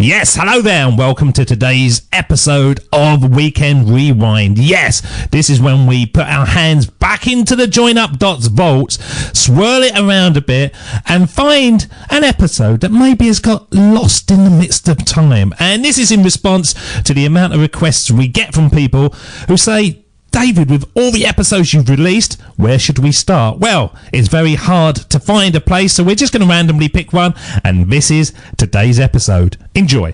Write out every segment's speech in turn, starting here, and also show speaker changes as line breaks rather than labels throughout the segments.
Yes, hello there and welcome to today's episode of Weekend Rewind. Yes, this is when we put our hands back into the Join Up Dots vaults, swirl it around a bit and find an episode that maybe has got lost in the midst of time. And this is in response to the amount of requests we get from people who say, David, with all the episodes you've released, where should we start? Well, it's very hard to find a place, so we're just going to randomly pick one, and this is today's episode. Enjoy.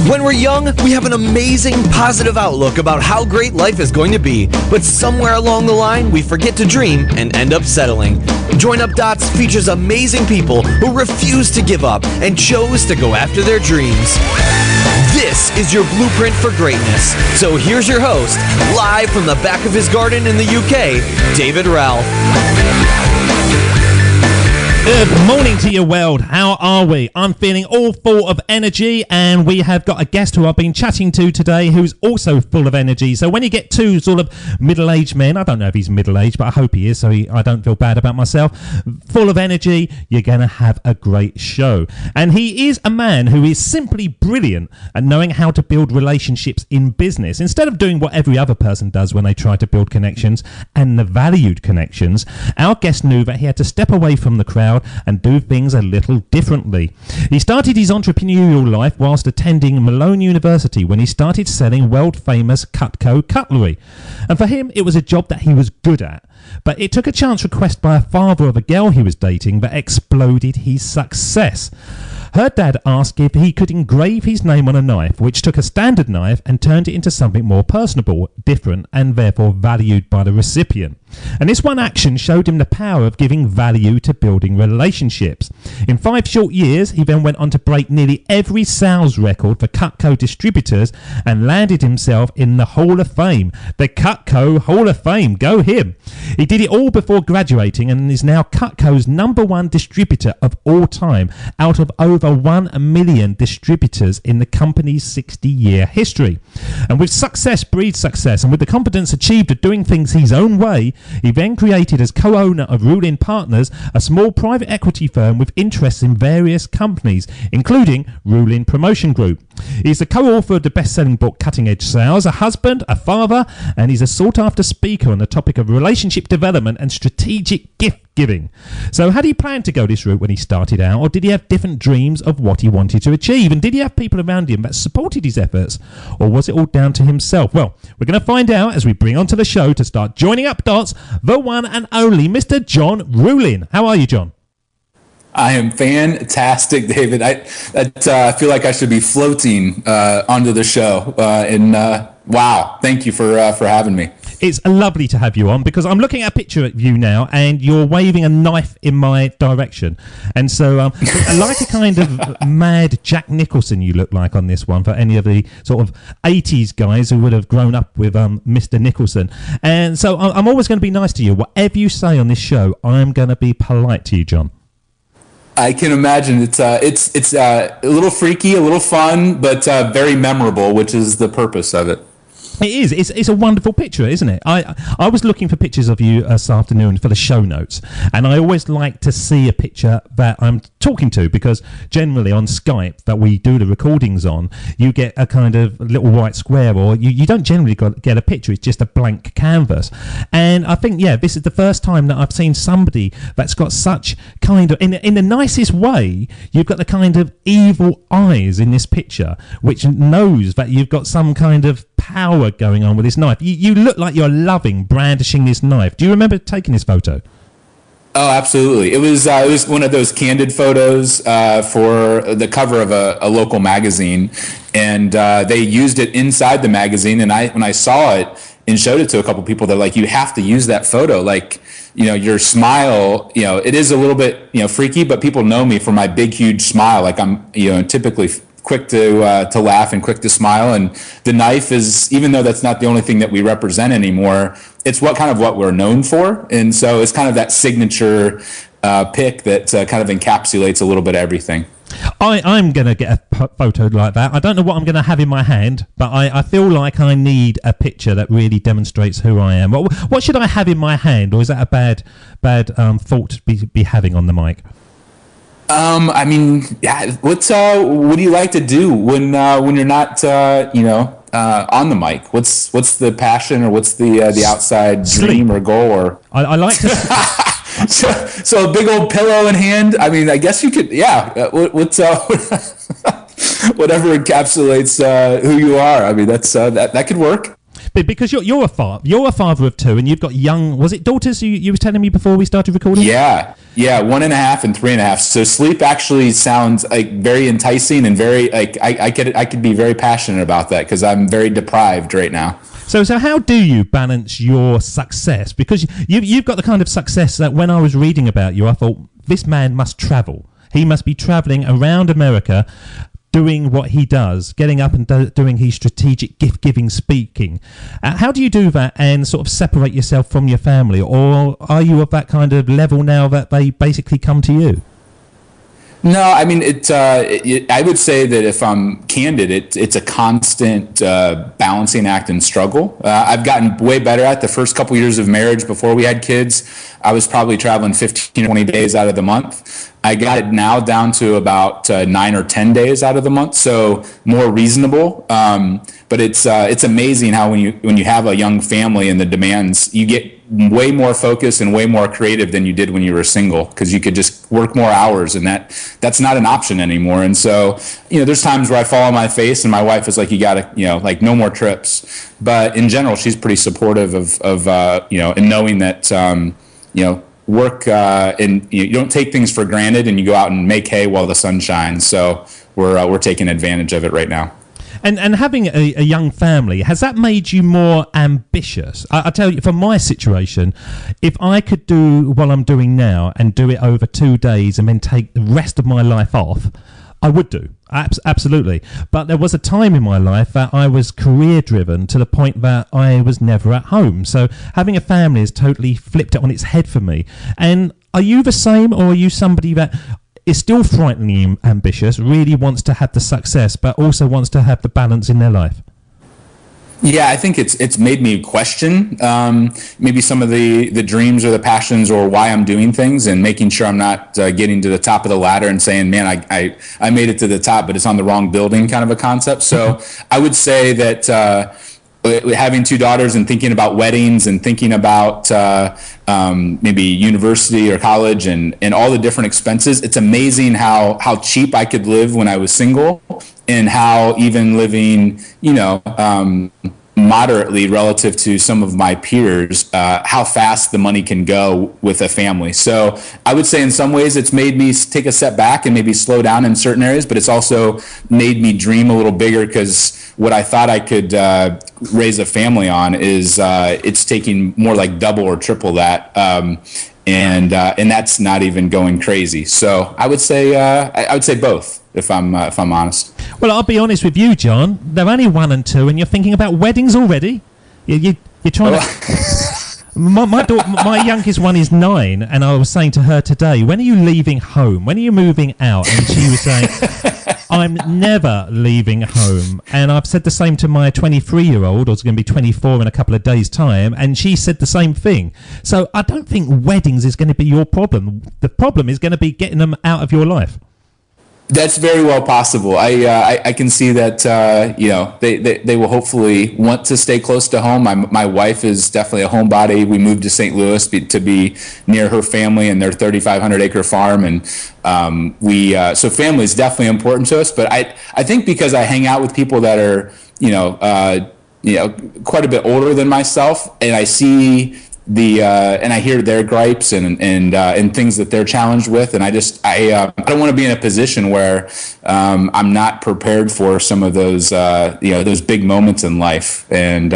When we're young, we have an amazing, positive outlook about how great life is going to be, but somewhere along the line, we forget to dream and end up settling. Join Up Dots features amazing people who refuse to give up and chose to go after their dreams. This is your blueprint for greatness. So here's your host, live from the back of his garden in the UK, David Ralph.
Good morning to you, world. How are we? I'm feeling all full of energy, and we have got a guest who I've been chatting to today who's also full of energy. So when you get two sort of middle-aged men, I don't know if he's middle-aged, but I hope he is, so I don't feel bad about myself, full of energy, you're going to have a great show. And he is a man who is simply brilliant at knowing how to build relationships in business. Instead of doing what every other person does when they try to build connections, and the valued connections, our guest knew that he had to step away from the crowd and do things a little differently. He started his entrepreneurial life whilst attending Malone University when he started selling world-famous Cutco cutlery. And for him, it was a job that he was good at. But it took a chance request by a father of a girl he was dating that exploded his success. Her dad asked if he could engrave his name on a knife, which took a standard knife and turned it into something more personable, different, and therefore valued by the recipient. And this one action showed him the power of giving value to building relationships. In 5 short years, he then went on to break nearly every sales record for Cutco distributors and landed himself in the Hall of Fame. The Cutco Hall of Fame. Go him. He did it all before graduating and is now Cutco's #1 distributor of all time out of over 1 million distributors in the company's 60-year history. And with success breeds success, and with the confidence achieved of doing things his own way, he then created, as co-owner of Rulin Partners, a small private equity firm with interests in various companies, including Rulin Promotion Group. He's the co-author of the best-selling book Cutting Edge Sales, a husband, a father, and he's a sought-after speaker on the topic of relationship development and strategic gift giving. So how did he plan to go this route when he started out, or did he have different dreams of what he wanted to achieve? And did he have people around him that supported his efforts, or was it all down to himself? Well, we're going to find out as we bring onto the show to start joining up dots, the one and only Mr. John Rulin. How are you, John?
I am fantastic, David. I feel like I should be floating onto the show. Wow, thank you for having me.
It's lovely to have you on because I'm looking at a picture of you now and you're waving a knife in my direction. And so like a kind of mad Jack Nicholson you look like on this one for any of the sort of 80s guys who would have grown up with Mr. Nicholson. And so I'm always going to be nice to you. Whatever you say on this show, I'm going to be polite to you, John.
I can imagine it's a little freaky, a little fun, but very memorable, which is the purpose of it.
It is. It's a wonderful picture, isn't it? I was looking for pictures of you this afternoon for the show notes, and I always like to see a picture that I'm talking to, because generally on Skype that we do the recordings on, you get a kind of little white square, or you don't generally get a picture. It's just a blank canvas. And I think, yeah, this is the first time that I've seen somebody that's got such kind of, in the nicest way, you've got the kind of evil eyes in this picture, which knows that you've got some kind of power going on with this knife. You look like you're loving brandishing this knife. Do you remember taking this photo?
Oh, absolutely. It was one of those candid photos for the cover of a local magazine, and they used it inside the magazine. And when I saw it and showed it to a couple people, they're like, "You have to use that photo." Like, your smile, it is a little bit, freaky, but people know me for my big, huge smile. Like I'm, typically quick to laugh and quick to smile. And the knife is, even though that's not the only thing that we represent anymore, it's what we're known for. And so it's kind of that signature pick that kind of encapsulates a little bit of everything.
I'm going to get a photo like that. I don't know what I'm going to have in my hand, but I feel like I need a picture that really demonstrates who I am. What should I have in my hand, or is that a bad thought to be having on the mic?
I mean, yeah. What do you like to do when you're not, on the mic? What's the passion, or what's the outside dream or goal? Or
I like to.
so a big old pillow in hand. I mean, I guess you could. Yeah. What's whatever encapsulates who you are. I mean, that could work.
But because you're a father of two, and you've got young, was it daughters you was telling me before we started recording?
Yeah, 1.5 and 3.5. So sleep actually sounds like very enticing and very like I could be very passionate about that because I'm very deprived right now.
So how do you balance your success? Because you've got the kind of success that when I was reading about you, I thought this man must travel. He must be traveling around America, doing what he does, getting up and doing his strategic gift-giving speaking. How do you do that and sort of separate yourself from your family? Or are you of that kind of level now that they basically come to you?
No, I mean, I would say that if I'm candid, it's a constant balancing act and struggle. I've gotten way better at the first couple years of marriage. Before we had kids, I was probably traveling 15 or 20 days out of the month. I got it now down to about 9 or 10 days out of the month, so more reasonable. But it's amazing how when you have a young family and the demands, you get way more focused and way more creative than you did when you were single, because you could just work more hours, and that's not an option anymore. And so, there's times where I fall on my face, and my wife is like, "You gotta, like no more trips." But in general, she's pretty supportive of and knowing that work and you don't take things for granted, and you go out and make hay while the sun shines. So we're taking advantage of it right now.
And having a young family, has that made you more ambitious? I tell you, from my situation, if I could do what I'm doing now and do it over 2 days and then take the rest of my life off, I would do. Absolutely. But there was a time in my life that I was career driven to the point that I was never at home. So having a family has totally flipped it on its head for me. And are you the same, or are you somebody that is still frighteningly ambitious, really wants to have the success, but also wants to have the balance in their life?
Yeah, I think it's made me question maybe some of the dreams or the passions or why I'm doing things, and making sure I'm not getting to the top of the ladder and saying, man, I made it to the top, but it's on the wrong building kind of a concept. So I would say that having 2 daughters and thinking about weddings and thinking about maybe university or college and all the different expenses, it's amazing how cheap I could live when I was single, and how even living, moderately relative to some of my peers, how fast the money can go with a family. So I would say in some ways it's made me take a step back and maybe slow down in certain areas, but it's also made me dream a little bigger, because what I thought I could raise a family on is it's taking more like double or triple that. And that's not even going crazy. So I would say both, if I'm honest.
Well, I'll be honest with you, John. They're only 1 and 2, and you're thinking about weddings already. You're trying to. My youngest one is 9, and I was saying to her today, when are you leaving home? When are you moving out? And she was saying, I'm never leaving home. And I've said the same to my 23-year-old, who's going to be 24 in a couple of days' time, and she said the same thing. So I don't think weddings is going to be your problem. The problem is going to be getting them out of your life.
That's very well possible. I can see that they will hopefully want to stay close to home. My wife is definitely a homebody. We moved to St. Louis to be near her family and their 3,500 acre farm, and so family is definitely important to us. But I think because I hang out with people that are quite a bit older than myself, and I see and I hear their gripes and things that they're challenged with, and I don't want to be in a position where I'm not prepared for some of those those big moments in life, and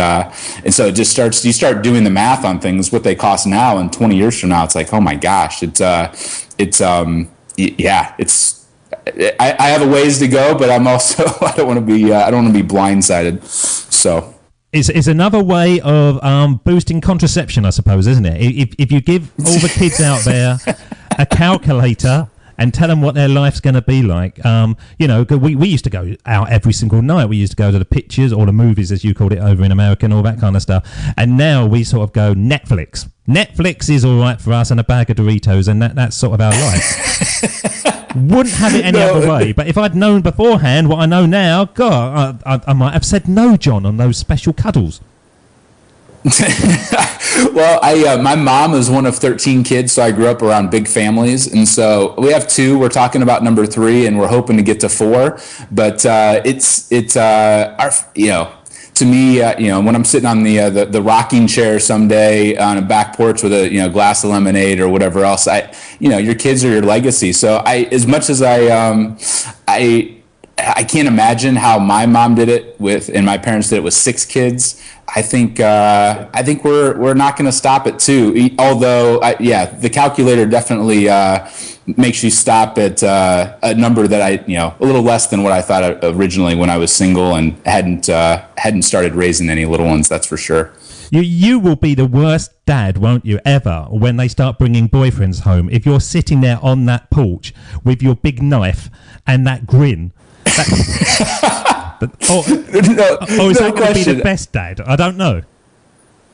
so it just you start doing the math on things, what they cost now, and 20 years from now, it's like, oh my gosh, I have a ways to go, but I'm also I don't want to be blindsided, so.
It's another way of boosting contraception, I suppose, isn't it? If you give all the kids out there a calculator and tell them what their life's going to be like, we used to go out every single night. We used to go to the pictures or the movies, as you called it over in America, and all that kind of stuff. And now we sort of go Netflix. Netflix is all right for us, and a bag of Doritos, and that's sort of our life. Wouldn't have it any other way. But if I'd known beforehand what I know now, God, I might have said no, John, on those special cuddles.
Well, my mom is one of 13 kids, so I grew up around big families, and so we have 2. We're talking about number 3, and we're hoping to get to 4. But it's our, to me, when I'm sitting on the rocking chair someday on a back porch with a glass of lemonade or whatever else, your kids are your legacy. So as much as I can't imagine how my mom did it and my parents did it with 6 kids. I think we're not going to stop at 2. Although, the calculator definitely makes you stop at a number that a little less than what I thought originally when I was single and hadn't started raising any little ones. That's for sure.
You will be the worst dad, won't you, ever, when they start bringing boyfriends home. If you're sitting there on that porch with your big knife and that grin. Is that going to be the best dad? I don't know.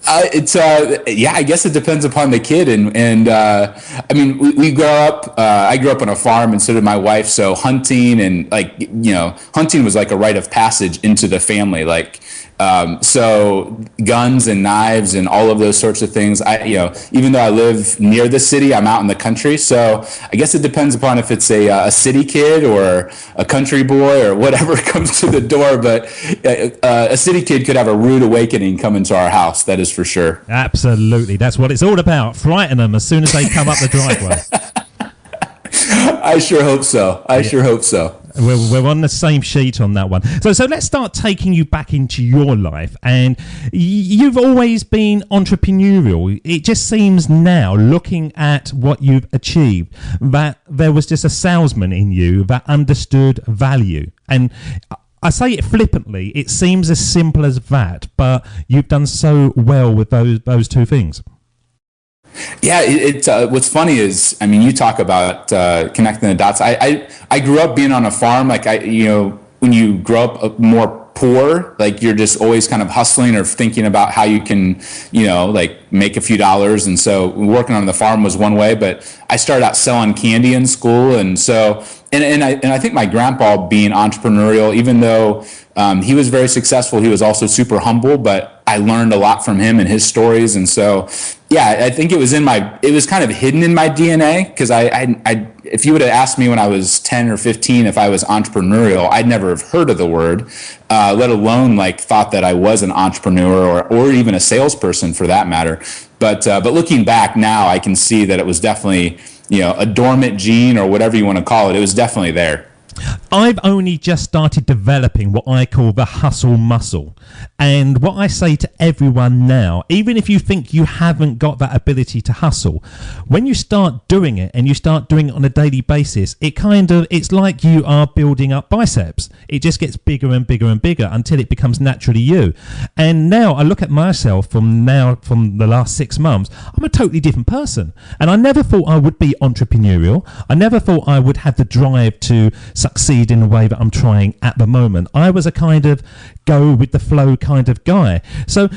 I guess it depends upon the kid, and I mean, we grew up. I grew up on a farm, and so did my wife. So hunting and hunting was like a rite of passage into the family. So guns and knives and all of those sorts of things. Even though I live near the city, I'm out in the country. So I guess it depends upon if it's a city kid or a country boy or whatever comes to the door. But a city kid could have a rude awakening come into our house. That is for sure.
Absolutely. That's what it's all about. Frighten them as soon as they come up the driveway.
I sure hope so. Sure hope so.
We're on the same sheet on that one. So let's start taking you back into your life. And you've always been entrepreneurial. It just seems now, looking at what you've achieved, that there was just a salesman in you that understood value. And I say it flippantly, it seems as simple as that, but you've done so well with those 2 things.
Yeah, what's funny is, I mean, you talk about connecting the dots. I grew up being on a farm. When you grow up more poor, you're just always kind of hustling or thinking about how you can, make a few dollars. And so working on the farm was one way, but I started out selling candy in school. And so, and I think my grandpa, being entrepreneurial, even though he was very successful, he was also super humble, but I learned a lot from him and his stories. And so, yeah, I think it was kind of hidden in my DNA, because if you would have asked me when I was 10 or 15 if I was entrepreneurial, I'd never have heard of the word, let alone thought that I was an entrepreneur or even a salesperson for that matter. But looking back now, I can see that it was definitely, a dormant gene or whatever you want to call it. It was definitely there.
I've only just started developing what I call the hustle muscle. And what I say to everyone now, even if you think you haven't got that ability to hustle, when you start doing it and you start doing it on a daily basis, it's like you are building up biceps. It just gets bigger and bigger and bigger until it becomes naturally you. And now I look at myself from the last 6 months, I'm a totally different person. And I never thought I would be entrepreneurial. I never thought I would have the drive to succeed in the way that I'm trying at the moment. I was a kind of go with the flow kind of guy. So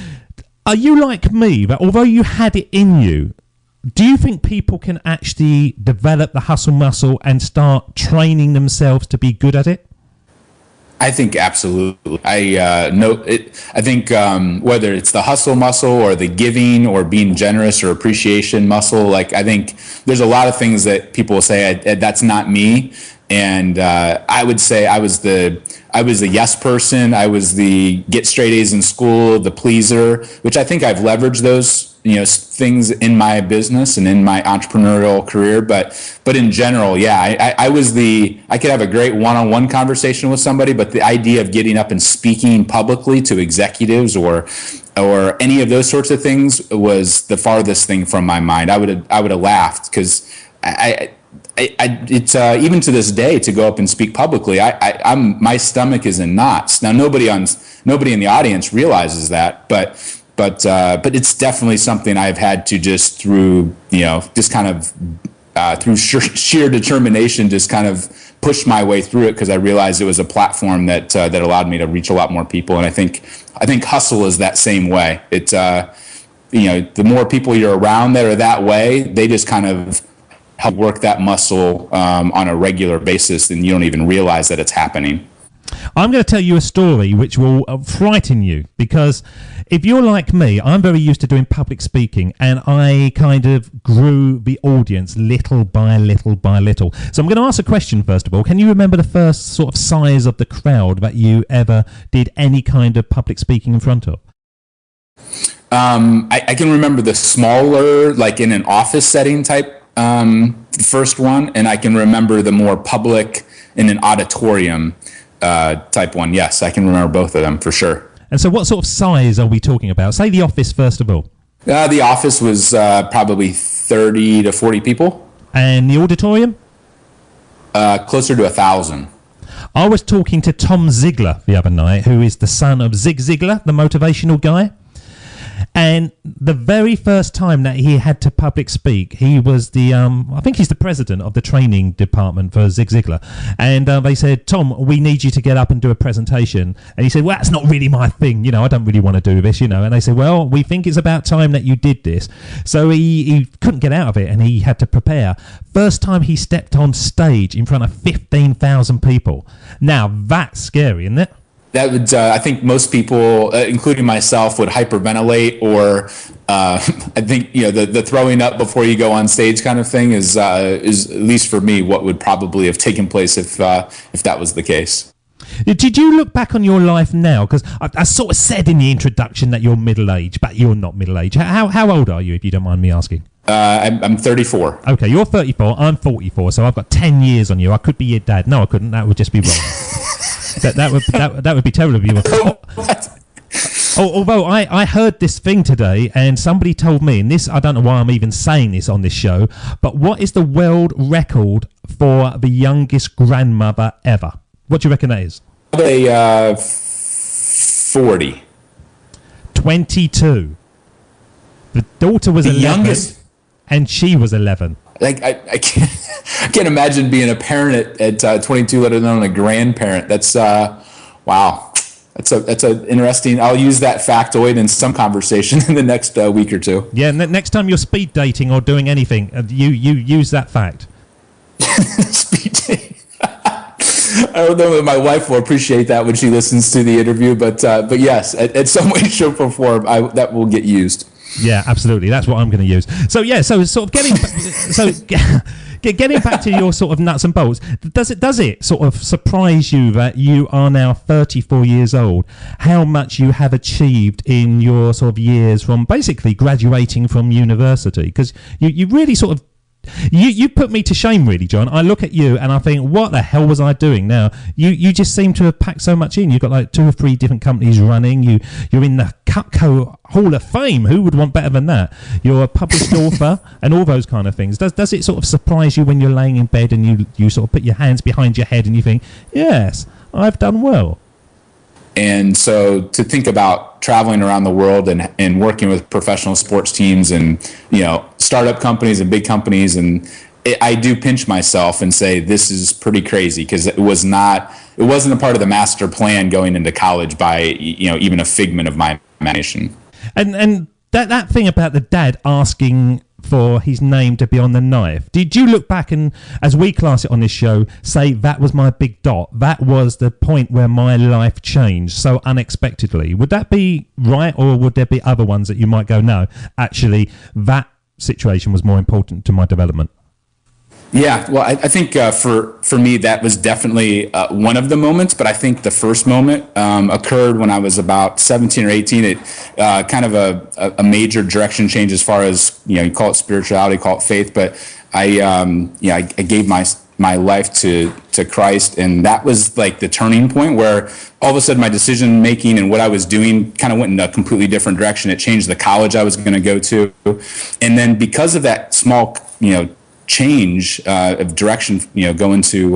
are you like me, that although you had it in you, do you think people can actually develop the hustle muscle and start training themselves to be good at it?
I think absolutely. I think whether it's the hustle muscle or the giving or being generous or appreciation muscle, I think there's a lot of things that people will say that's not me. And I would say I was the yes person. I was the get straight A's in school, the pleaser, which I think I've leveraged those things in my business and in my entrepreneurial career. But in general, yeah, I could have a great one-on-one conversation with somebody, but the idea of getting up and speaking publicly to executives or any of those sorts of things was the farthest thing from my mind. I would have laughed, because it's even to this day, to go up and speak publicly, my stomach is in knots. Now, nobody in the audience realizes that, but it's definitely something I've had to just through sheer determination, just kind of push my way through it, because I realized it was a platform that allowed me to reach a lot more people. And I think hustle is that same way. It's the more people you're around that are that way, they just kind of help work that muscle on a regular basis, and you don't even realize that it's happening.
I'm going to tell you a story which will frighten you, because if you're like me, I'm very used to doing public speaking, and I kind of grew the audience little by little by little. So I'm going to ask a question first of all. Can you remember the first sort of size of the crowd that you ever did any kind of public speaking in front of?
I can remember the smaller, like in an office setting type first one, and I can remember the more public in an auditorium type one. Yes, I can remember both of them for sure.
And so what sort of size are we talking about? Say the office first of all.
The office was probably 30 to 40 people.
And the auditorium?
Closer to 1,000.
I was talking to Tom Ziegler the other night, who is the son of Zig Ziglar, the motivational guy. And the very first time that he had to public speak, he was the, I think he's the president of the training department for Zig Ziglar. And they said, Tom, we need you to get up and do a presentation. And he said, well, that's not really my thing. You know, I don't really want to do this, you know. And they said, well, we think it's about time that you did this. So he couldn't get out of it, and he had to prepare. First time he stepped on stage in front of 15,000 people. Now, that's scary, isn't it?
That would, I think most people, including myself, would hyperventilate, or I think, you know, the throwing up before you go on stage kind of thing is at least for me what would probably have taken place if that was the case.
Did you look back on your life now? Because I sort of said in the introduction that you're middle-aged, but you're not middle-aged. How old are you, if you don't mind me asking?
I'm 34.
Okay, you're 34. I'm 44, so I've got 10 years on you. I could be your dad. No, I couldn't. That would just be wrong. That would be terrible of you. Although I heard this thing today, and somebody told me, and this, I don't know why I'm even saying this on this show, but what is the world record for the youngest grandmother ever? What do you reckon that is?
40.
22. The daughter was 11,
youngest,
and she was 11.
Like I can't imagine being a parent at 22, let alone a grandparent. That's wow. That's a interesting. I'll use that factoid in some conversation in the next week or two.
Yeah, next time you're speed dating or doing anything, you use that fact.
Speed dating. I don't know if my wife will appreciate that when she listens to the interview, but yes, at some way, shape, or form, that will get used.
Yeah, absolutely. That's what I'm going to use. So yeah, so sort of getting back to your sort of nuts and bolts. Does it sort of surprise you that you are now 34 years old? How much you have achieved in your sort of years from basically graduating from university? Because you really sort of. You put me to shame, really, John. I look at you and I think, what the hell was I doing? Now, you just seem to have packed so much in. You've got like 2 or 3 different companies running. You're in the Cutco Hall of Fame. Who would want better than that? You're a published author and all those kind of things. Does it sort of surprise you when you're laying in bed and you sort of put your hands behind your head and you think, yes, I've done well?
And so to think about traveling around the world and working with professional sports teams and, you know, startup companies and big companies, and I do pinch myself and say this is pretty crazy, because it wasn't a part of the master plan going into college by, you know, even a figment of my imagination. And
that thing about the dad asking for his name to be on the knife. Did you look back and, as we class it on this show, say that was my big dot? That was the point where my life changed so unexpectedly. Would that be right, or would there be other ones that you might go, no, actually, that situation was more important to my development?
Yeah, well, I think for me, that was definitely one of the moments. But I think the first moment occurred when I was about 17 or 18. It kind of a major direction change as far as, you know, you call it spirituality, call it faith. But I gave my life to Christ, and that was like the turning point where all of a sudden my decision making and what I was doing kind of went in a completely different direction. It changed the college I was going to go to, and then because of that small, you know, change of direction, you know, going to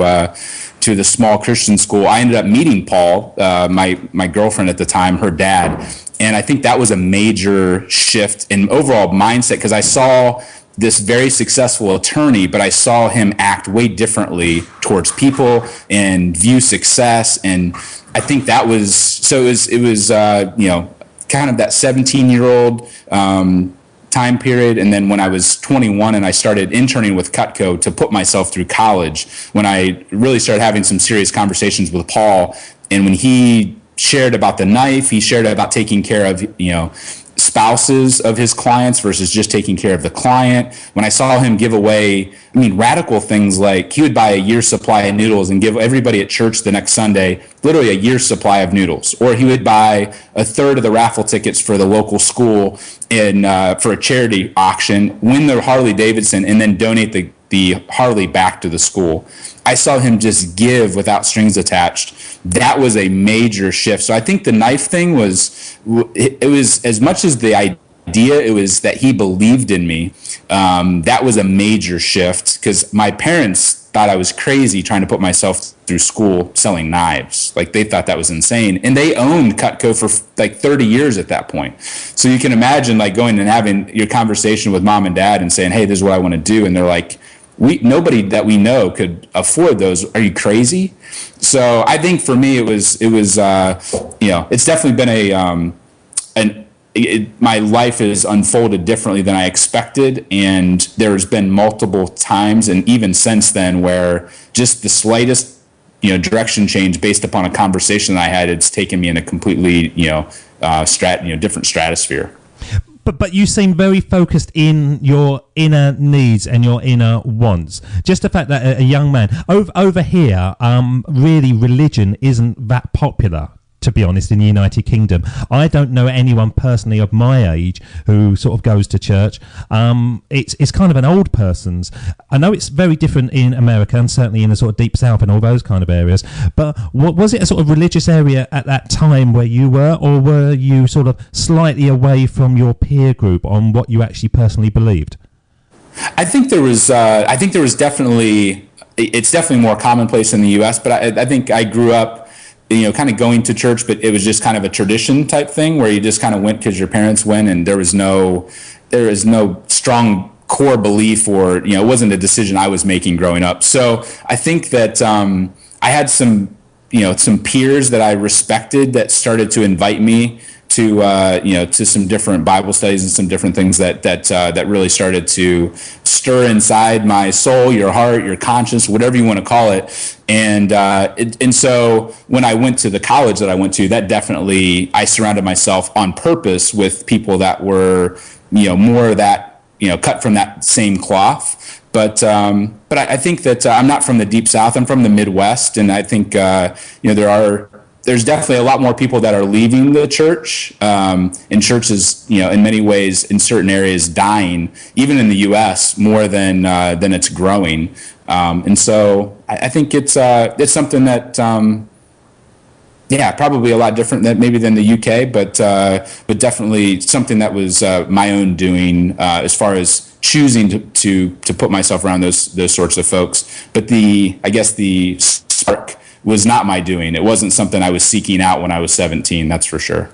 the small Christian school, I ended up meeting Paul, my girlfriend at the time, her dad, and I think that was a major shift in overall mindset, because I saw this very successful attorney, but I saw him act way differently towards people and view success, and I think that was so. It was you know, kind of that 17-year-old. time period. And then when I was 21 and I started interning with Cutco to put myself through college, when I really started having some serious conversations with Paul, and when he shared about the knife, he shared about taking care of, spouses of his clients versus just taking care of the client. When I saw him give away, radical things like he would buy a year's supply of noodles and give everybody at church the next Sunday literally a year's supply of noodles. Or he would buy a third of the raffle tickets for the local school in for a charity auction, win the Harley Davidson, and then donate the Harley back to the school. I saw him just give without strings attached. That was a major shift. So I think the knife thing was as much as the idea, it was that he believed in me. That was a major shift because my parents thought I was crazy trying to put myself through school selling knives. Like they thought that was insane. And they owned Cutco for like 30 years at that point. So you can imagine like going and having your conversation with mom and dad and saying, hey, this is what I want to do. And they're like, nobody that we know could afford those. Are you crazy? So I think for me, it was it's definitely been my life has unfolded differently than I expected. And there's been multiple times, and even since then, where just the slightest, direction change based upon a conversation that I had, it's taken me in a completely, different stratosphere.
But you seem very focused in your inner needs and your inner wants. Just the fact that a young man over here, really religion isn't that popular, to be honest, in the United Kingdom. I don't know anyone personally of my age who sort of goes to church. It's kind of an old person's. I know it's very different in America and certainly in the sort of deep south and all those kind of areas. But was it a sort of religious area at that time where you were, or were you sort of slightly away from your peer group on what you actually personally believed?
I think there was definitely, it's definitely more commonplace in the U.S., but I think I grew up kind of going to church, but it was just kind of a tradition type thing where you just kind of went because your parents went, and there is no strong core belief, or, it wasn't a decision I was making growing up. So I think that I had some peers that I respected that started to invite me to some different Bible studies and some different things that really started to stir inside my soul, your heart, your conscience, whatever you want to call it. And so when I went to the college that I went to, that definitely, I surrounded myself on purpose with people that were, more of that, cut from that same cloth. But I think that I'm not from the deep South. I'm from the Midwest, and I think there's definitely a lot more people that are leaving the church, and church is, in many ways, in certain areas, dying, even in the U.S. more than it's growing. And so I think it's something that, probably a lot different than the UK, but definitely something that was my own doing as far as choosing to put myself around those sorts of folks. But the spark was not my doing. It wasn't something I was seeking out when I was 17, that's for sure.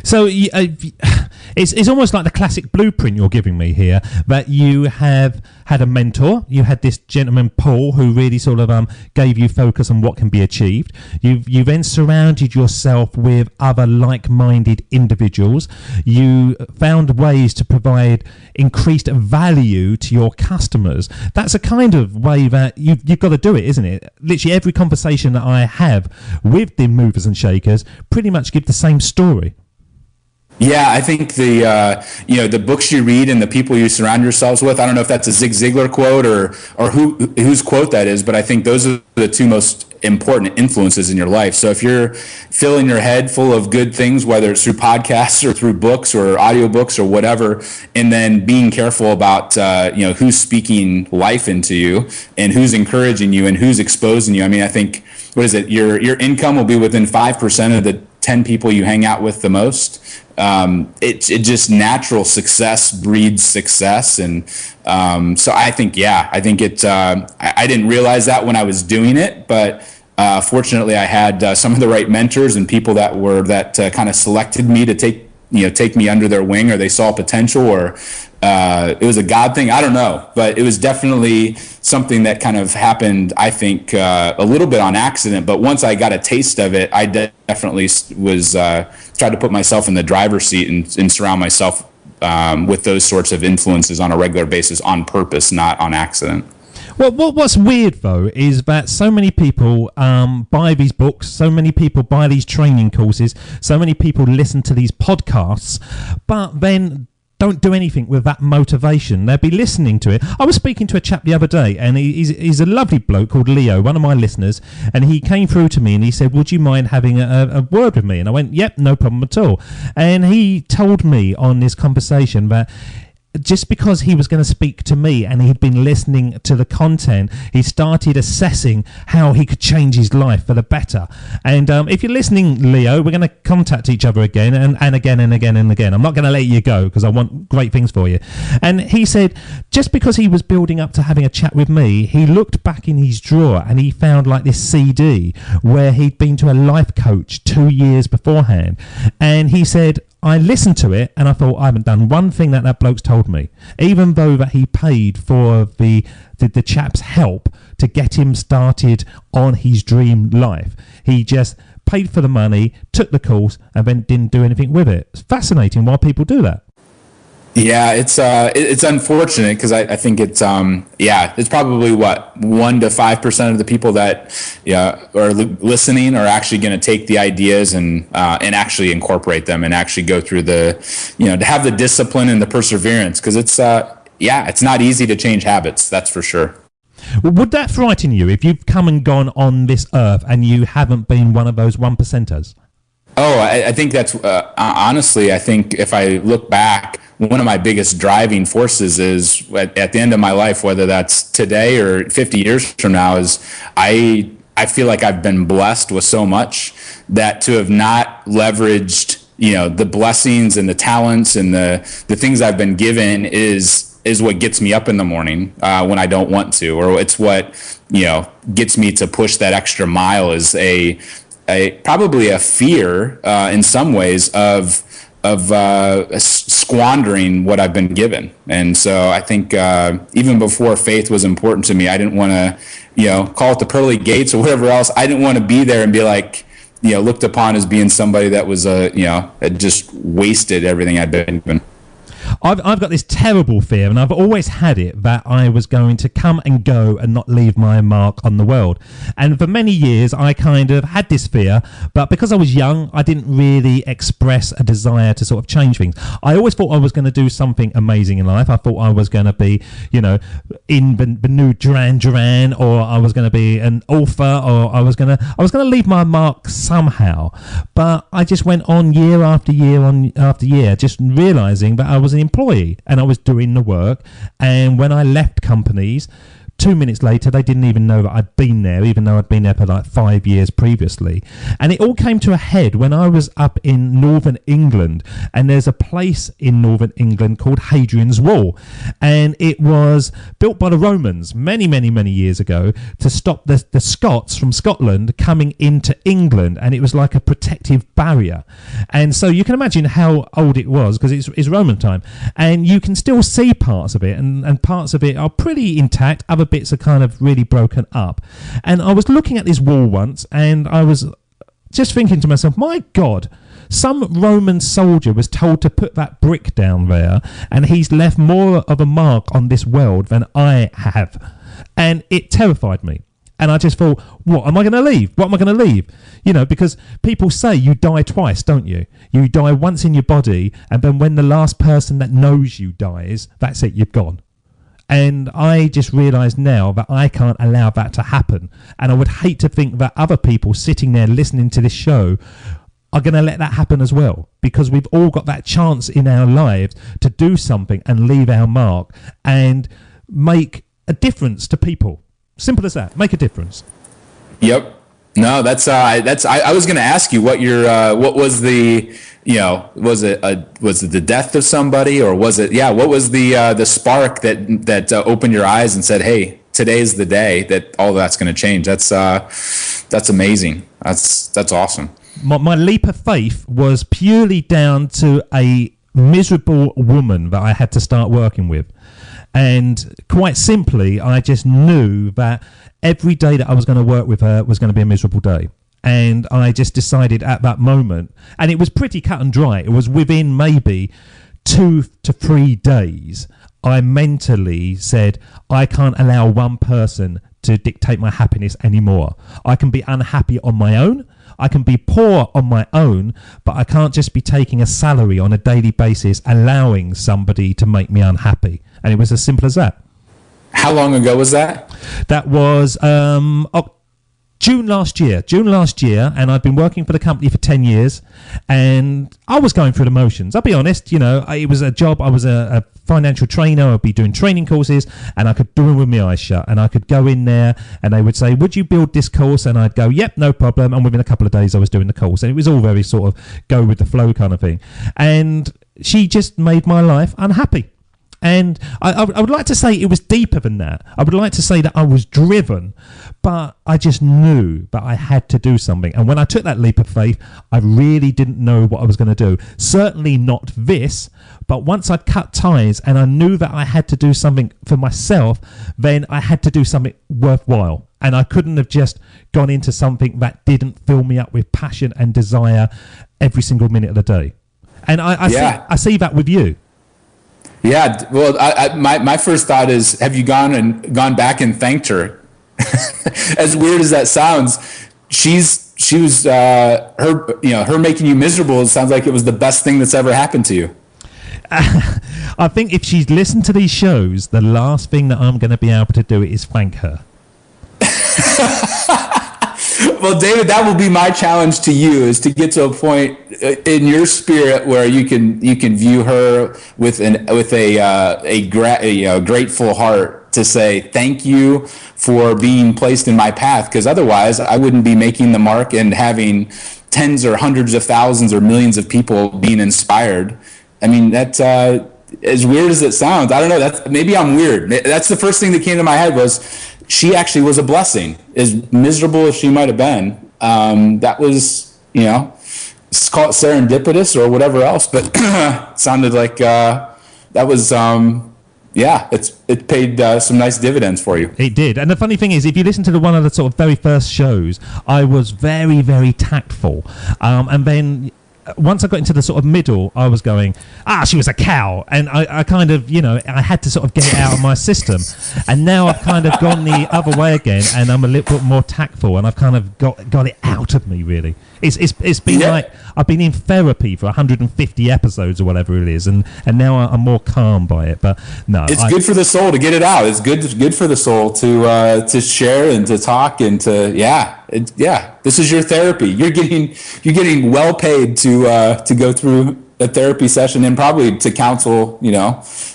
So it's almost like the classic blueprint you're giving me here, that you have had a mentor. You had this gentleman, Paul, who really sort of gave you focus on what can be achieved. You then surrounded yourself with other like-minded individuals. You found ways to provide increased value to your customers. That's a kind of way that you've got to do it, isn't it? Literally every conversation that I have with the movers and shakers pretty much give the same story.
Yeah, I think the books you read and the people you surround yourselves with, I don't know if that's a Zig Ziglar quote or whose quote that is, but I think those are the two most important influences in your life. So if you're filling your head full of good things, whether it's through podcasts or through books or audiobooks or whatever, and then being careful about who's speaking life into you and who's encouraging you and who's exposing you. I mean, I think, what is it? Your income will be within 5% of the 10 people you hang out with the most. It just natural success breeds success. And so I think I didn't realize that when I was doing it, but fortunately I had some of the right mentors and people that kind of selected me to take me under their wing, or they saw potential, or it was a God thing. I don't know, but it was definitely something that kind of happened, I think, a little bit on accident. But once I got a taste of it, I definitely was tried to put myself in the driver's seat and surround myself with those sorts of influences on a regular basis on purpose, not on accident.
Well, what's weird, though, is that so many people buy these books, so many people buy these training courses, so many people listen to these podcasts, but then don't do anything with that motivation. They'll be listening to it. I was speaking to a chap the other day, and he's a lovely bloke called Leo, one of my listeners, and he came through to me and he said, would you mind having a word with me? And I went, yep, no problem at all. And he told me on this conversation that just because he was going to speak to me and he'd been listening to the content, he started assessing how he could change his life for the better. And if you're listening, Leo, we're going to contact each other again and again and again and again. I'm not going to let you go because I want great things for you. And he said, just because he was building up to having a chat with me, he looked back in his drawer and he found like this CD where he'd been to a life coach 2 years beforehand. And he said, I listened to it and I thought, I haven't done one thing that bloke's told me, even though that he paid for the chap's help to get him started on his dream life. He just paid for the money, took the course, and then didn't do anything with it. It's fascinating why people do that.
Yeah, it's unfortunate because I think it's it's probably 1 to 5% of the people that are listening are actually going to take the ideas and actually incorporate them and actually go through to have the discipline and the perseverance, because it's not easy to change habits, that's for sure.
Would that frighten you if you've come and gone on this earth and you haven't been one of those 1%ers?
Oh, I think that's honestly, I think if I look back, one of my biggest driving forces is at the end of my life, whether that's today or 50 years from now, is I feel like I've been blessed with so much that to have not leveraged, the blessings and the talents and the things I've been given is what gets me up in the morning when I don't want to, or it's what, gets me to push that extra mile, is probably a fear in some ways of squandering what I've been given. And so I think even before faith was important to me, I didn't want to, call it the pearly gates or whatever else. I didn't want to be there and be like, looked upon as being somebody that was, had just wasted everything I'd been given.
I've got this terrible fear, and I've always had it, that I was going to come and go and not leave my mark on the world. And for many years, I kind of had this fear, but because I was young, I didn't really express a desire to sort of change things. I always thought I was going to do something amazing in life. I thought I was going to be, in the new Duran Duran, or I was going to be an author, or I was going to leave my mark somehow. But I just went on year after year, just realizing that I was an employee and I was doing the work, and when I left companies, 2 minutes later, they didn't even know that I'd been there, even though I'd been there for like 5 years previously. And it all came to a head when I was up in northern England, and there's a place in northern England called Hadrian's Wall, and it was built by the Romans many, many, many years ago to stop the Scots from Scotland coming into England, and it was like a protective barrier. And so you can imagine how old it was, because it's Roman time, and you can still see parts of it, and parts of it are pretty intact, other bits are kind of really broken up. And I was looking at this wall once, and I was just thinking to myself, my God, some Roman soldier was told to put that brick down there, and he's left more of a mark on this world than I have. And it terrified me. And I just thought, what am I going to leave? What am I going to leave? Because people say you die twice, don't you? You die once in your body, and then when the last person that knows you dies, that's it, you're gone. And I just realised now that I can't allow that to happen. And I would hate to think that other people sitting there listening to this show are going to let that happen as well, because we've all got that chance in our lives to do something and leave our mark and make a difference to people. Simple as that. Make a difference.
Yep. No, I was going to ask you what was the, was it the death of somebody, or was it, what was the spark that opened your eyes and said, hey, today's the day that all that's going to change? That's amazing. That's awesome.
My leap of faith was purely down to a miserable woman that I had to start working with. And quite simply, I just knew that every day that I was going to work with her was going to be a miserable day. And I just decided at that moment, and it was pretty cut and dry. It was within maybe 2 to 3 days, I mentally said, I can't allow one person to dictate my happiness anymore. I can be unhappy on my own. I can be poor on my own, but I can't just be taking a salary on a daily basis, allowing somebody to make me unhappy. And it was as simple as that.
How long ago was that?
That was June last year, and I'd been working for the company for 10 years, and I was going through the motions. I'll be honest, it was a job. I was a financial trainer. I'd be doing training courses, and I could do them with my eyes shut, and I could go in there, and they would say, would you build this course? And I'd go, yep, no problem. And within a couple of days, I was doing the course, and it was all very sort of go with the flow kind of thing. And she just made my life unhappy. And I would like to say it was deeper than that. I would like to say that I was driven, but I just knew that I had to do something. And when I took that leap of faith, I really didn't know what I was going to do. Certainly not this, but once I'd cut ties and I knew that I had to do something for myself, then I had to do something worthwhile. And I couldn't have just gone into something that didn't fill me up with passion and desire every single minute of the day. And I see that with you.
Yeah, well, my first thought is, have you gone back and thanked her? As weird as that sounds, her making you miserable. It sounds like it was the best thing that's ever happened to you.
I think if she's listened to these shows, the last thing that I'm going to be able to do is thank her.
Well, David, that will be my challenge to you, is to get to a point in your spirit where you can view her with a grateful heart, to say thank you for being placed in my path, because otherwise I wouldn't be making the mark and having tens or hundreds of thousands or millions of people being inspired. I mean, that's as weird as it sounds. I don't know. Maybe I'm weird. That's the first thing that came to my head was, she actually was a blessing, as miserable as she might have been. That was, call it serendipitous or whatever else, but it sounded like that was, it paid some nice dividends for you.
It did. And the funny thing is, if you listen to one of the sort of very first shows, I was very, very tactful. And then once I got into the sort of middle, I was going, she was a cow. And I kind of, I had to sort of get it out of my system. And now I've kind of gone the other way again, and I'm a little bit more tactful, and I've kind of got it out of me, really. It's been like I've been in therapy for 150 episodes or whatever it is, and now I'm more calm by it. But no,
it's good for the soul to get it out. It's good for the soul to share and to talk and to This is your therapy. You're getting well paid to go through a therapy session, and probably to counsel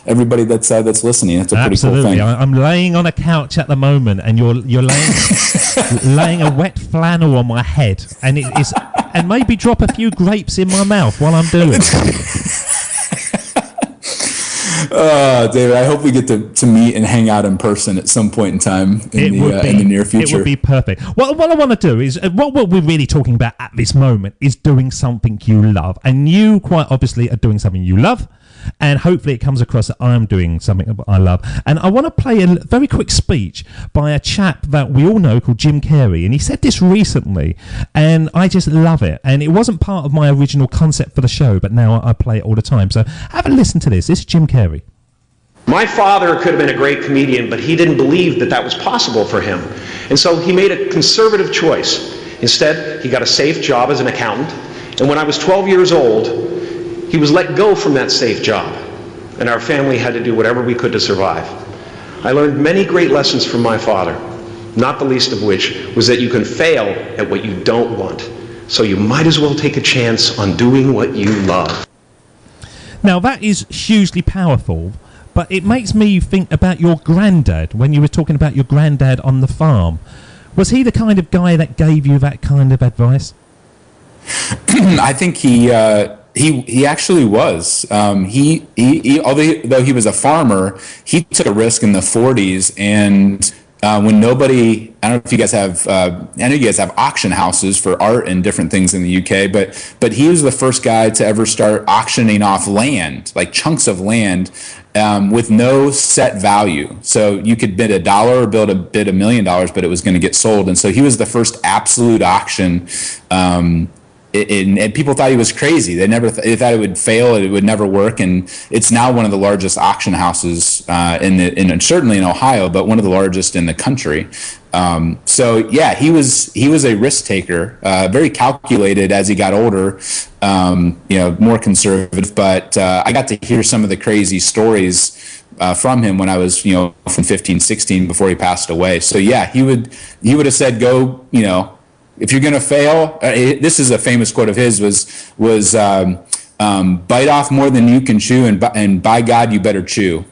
everybody that's listening. It's a pretty cool thing.
I'm laying on a couch at the moment, and you're laying a wet flannel on my head, and and maybe drop a few grapes in my mouth while I'm doing it.
David, I hope we get to meet and hang out in person at some point in time in the near future.
It would be perfect. What I want to do is, what we're really talking about at this moment is doing something you love. And you quite obviously are doing something you love. And hopefully it comes across that I'm doing something that I love. And I want to play a very quick speech by a chap that we all know called Jim Carrey. And he said this recently, and I just love it. And it wasn't part of my original concept for the show, but now I play it all the time. So have a listen to this. This is Jim Carrey.
My father could have been a great comedian, but he didn't believe that was possible for him. And so he made a conservative choice. Instead, he got a safe job as an accountant. And when I was 12 years old, he was let go from that safe job, and our family had to do whatever we could to survive. I learned many great lessons from my father, not the least of which was that you can fail at what you don't want, so you might as well take a chance on doing what you love.
Now that is hugely powerful, but it makes me think about your granddad, when you were talking about your granddad on the farm. Was he the kind of guy that gave you that kind of advice?
I think he actually was. Although he was a farmer, he took a risk in the 40s, and when nobody, I don't know if you guys have, I know you guys have auction houses for art and different things in the UK, but he was the first guy to ever start auctioning off land, like chunks of land, with no set value. So you could bid $1 or bid $1 million, but it was going to get sold. And so he was the first absolute auction and people thought he was crazy. They thought it would fail, it would never work, and it's now one of the largest auction houses certainly in Ohio, but one of the largest in the country. So yeah, he was a risk taker, very calculated as he got older, more conservative. But I got to hear some of the crazy stories from him when I was, from 15, 16 before he passed away. So yeah, he would have said, go, if you're going to fail, this is a famous quote of his, was bite off more than you can chew, and by God, you better chew.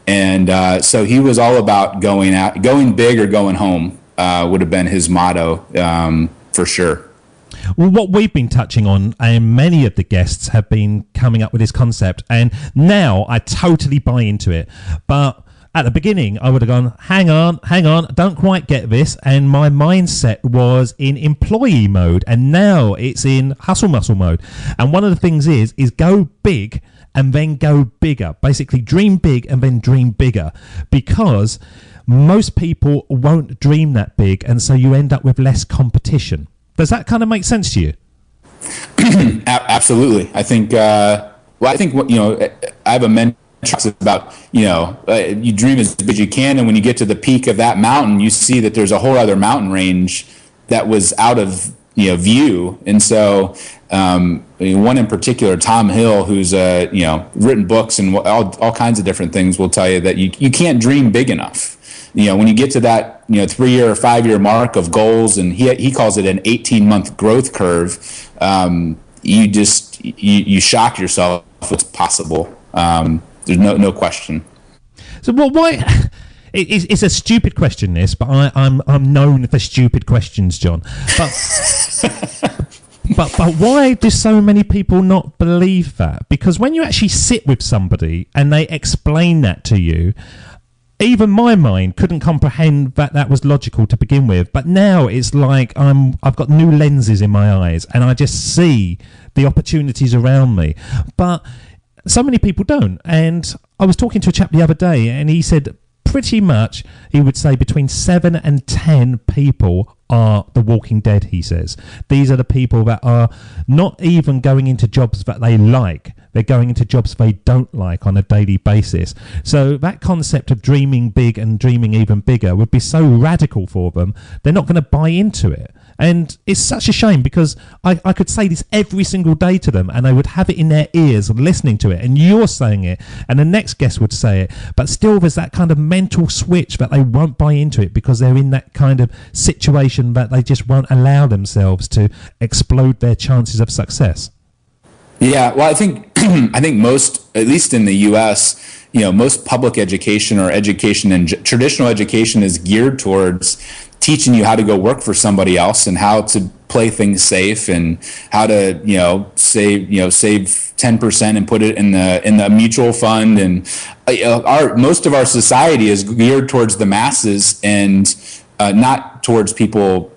And so he was all about going big or going home, would have been his motto, for sure.
Well, what we've been touching on, and many of the guests have been coming up with this concept, and now I totally buy into it. But at the beginning, I would have gone, hang on, don't quite get this. And my mindset was in employee mode, and now it's in hustle muscle mode. And one of the things is go big and then go bigger. Basically, dream big and then dream bigger, because most people won't dream that big, and so you end up with less competition. Does that kind of make sense to you?
Absolutely. I think, I have a mentor talks about, you dream as big as you can, and when you get to the peak of that mountain, you see that there's a whole other mountain range that was out of view. And so one in particular, Tom Hill, who's written books and all kinds of different things, will tell you that you can't dream big enough. When you get to that 3-year or 5-year mark of goals, and he calls it an 18-month growth curve, you shock yourself what's possible. There's no question.
So why? It's a stupid question, this, but I'm known for stupid questions, John. But why do so many people not believe that? Because when you actually sit with somebody and they explain that to you, even my mind couldn't comprehend that was logical to begin with. But now it's like I've got new lenses in my eyes, and I just see the opportunities around me. But so many people don't. And I was talking to a chap the other day, and he said pretty much, he would say between 7 and 10 people are the walking dead, he says. These are the people that are not even going into jobs that they like. They're going into jobs they don't like on a daily basis. So that concept of dreaming big and dreaming even bigger would be so radical for them, they're not going to buy into it. And it's such a shame, because I could say this every single day to them and they would have it in their ears listening to it, and you're saying it and the next guest would say it, but still there's that kind of mental switch that they won't buy into it, because they're in that kind of situation that they just won't allow themselves to explode their chances of success.
Yeah, well, I think most, at least in the U.S., most public education or education and traditional education is geared towards teaching you how to go work for somebody else and how to play things safe and how to save 10% and put it in the mutual fund. And most of our society is geared towards the masses and not towards people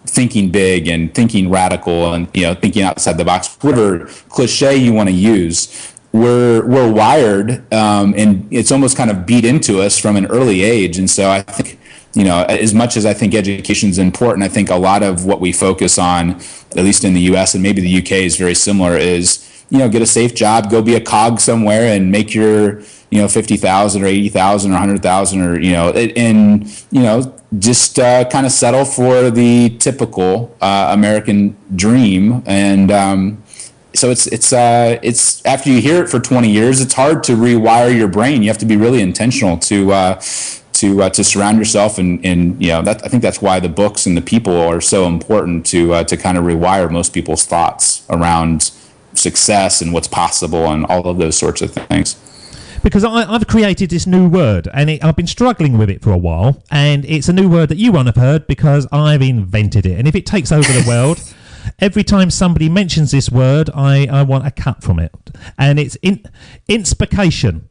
thinking big and thinking radical and thinking outside the box. Whatever cliche you want to use, we're wired, and it's almost kind of beat into us from an early age. And so I think, as much as I think education is important, I think a lot of what we focus on, at least in the U.S. and maybe the U.K. is very similar, is get a safe job, go be a cog somewhere, and make your $50,000 or $80,000 or $100,000 or just kind of settle for the typical American dream. And so it's after you hear it for 20 years, it's hard to rewire your brain. You have to be really intentional to surround yourself, and that, I think that's why the books and the people are so important to kind of rewire most people's thoughts around success and what's possible and all of those sorts of things.
Because I've created this new word, and I've been struggling with it for a while, and it's a new word that you won't have heard because I've invented it. And if it takes over the world, every time somebody mentions this word, I want a cut from it. And it's inspiration.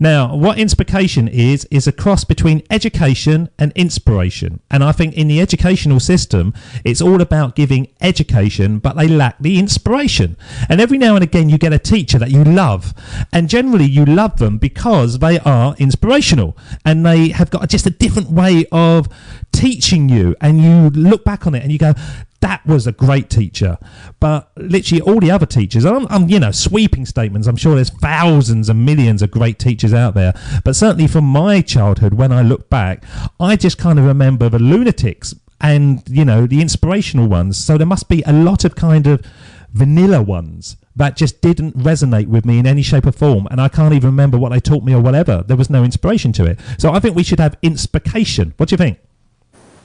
Now, what inspiration is a cross between education and inspiration. And I think in the educational system, it's all about giving education, but they lack the inspiration. And every now and again, you get a teacher that you love. And generally, you love them because they are inspirational. And they have got just a different way of teaching you. And you look back on it and you go, that was a great teacher. But literally all the other teachers, I'm sweeping statements. I'm sure there's thousands and millions of great teachers out there. But certainly from my childhood, when I look back, I just kind of remember the lunatics and, the inspirational ones. So there must be a lot of kind of vanilla ones that just didn't resonate with me in any shape or form, and I can't even remember what they taught me or whatever. There was no inspiration to it. So I think we should have inspiration. What do you think?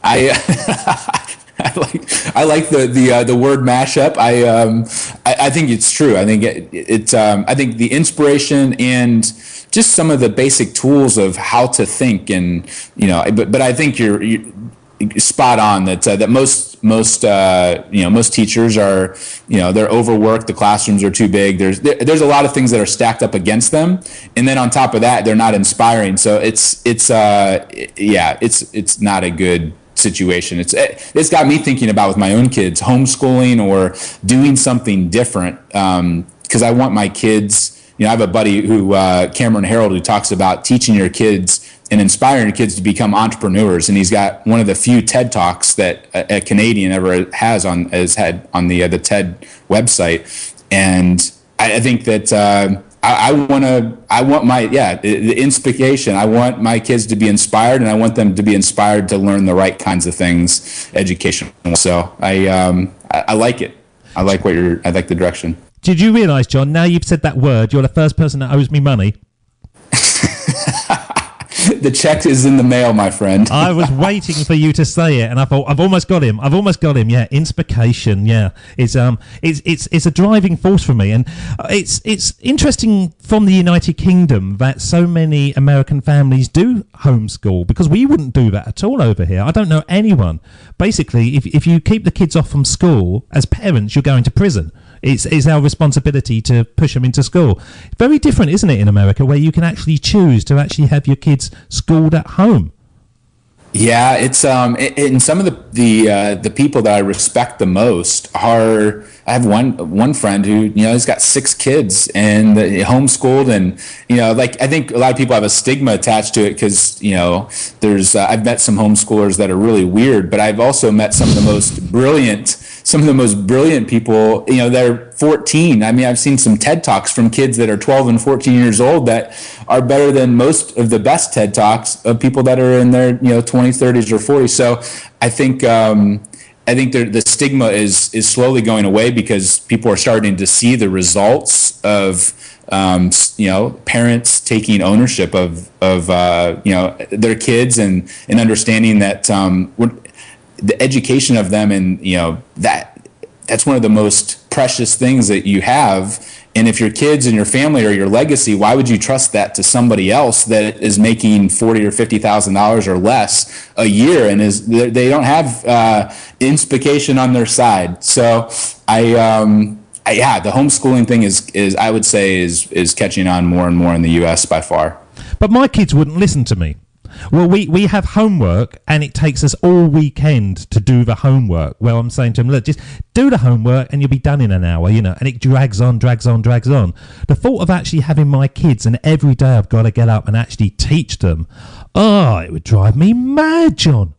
I like the word mashup. I think it's true. I think I think the inspiration and just some of the basic tools of how to think, and but I think you're spot on that most teachers are they're overworked. The classrooms are too big. There's a lot of things that are stacked up against them, and then on top of that, they're not inspiring. So it's not a good situation. It's got me thinking about, with my own kids, homeschooling or doing something different, because I want my kids. I have a buddy who Cameron Harold, who talks about teaching your kids and inspiring your kids to become entrepreneurs, and he's got one of the few TED Talks that a Canadian ever has had on the TED website. And I think that I want the inspiration. I want my kids to be inspired, and I want them to be inspired to learn the right kinds of things, education. So I like it. I like the direction.
Did you realise, John, now you've said that word, you're the first person that owes me money?
The check is in the mail, my friend.
I was waiting for you to say it, and I thought, I've almost got him. Yeah, inspiration. Yeah, it's a driving force for me, and it's interesting from the United Kingdom that so many American families do homeschool, because we wouldn't do that at all over here. I don't know anyone. Basically, if you keep the kids off from school, as parents, you're going to prison. It's our responsibility to push them into school. Very different, isn't it, in America, where you can actually choose to actually have your kids schooled at home?
Yeah, it's and some of the people that I respect the most are, I have one friend who he's got 6 kids and homeschooled, and I think a lot of people have a stigma attached to it because there's I've met some homeschoolers that are really weird, but I've also met some of the most brilliant people, they're 14. I mean, I've seen some TED Talks from kids that are 12 and 14 years old that are better than most of the best TED Talks of people that are in their 20s, 30s, or 40s. So I think the stigma is slowly going away, because people are starting to see the results of parents taking ownership of their kids, and understanding that the education of them, and that's one of the most precious things that you have. And if your kids and your family are your legacy, why would you trust that to somebody else that is making $40,000 or $50,000 or less a year, and they don't have inspiration on their side? So the homeschooling thing is I would say is catching on more and more in the U.S. by far.
But my kids wouldn't listen to me. Well, we have homework, and it takes us all weekend to do the homework. Well, I'm saying to them, look, just do the homework and you'll be done in an hour, and it drags on. The thought of actually having my kids, and every day I've got to get up and actually teach them, it would drive me mad, John.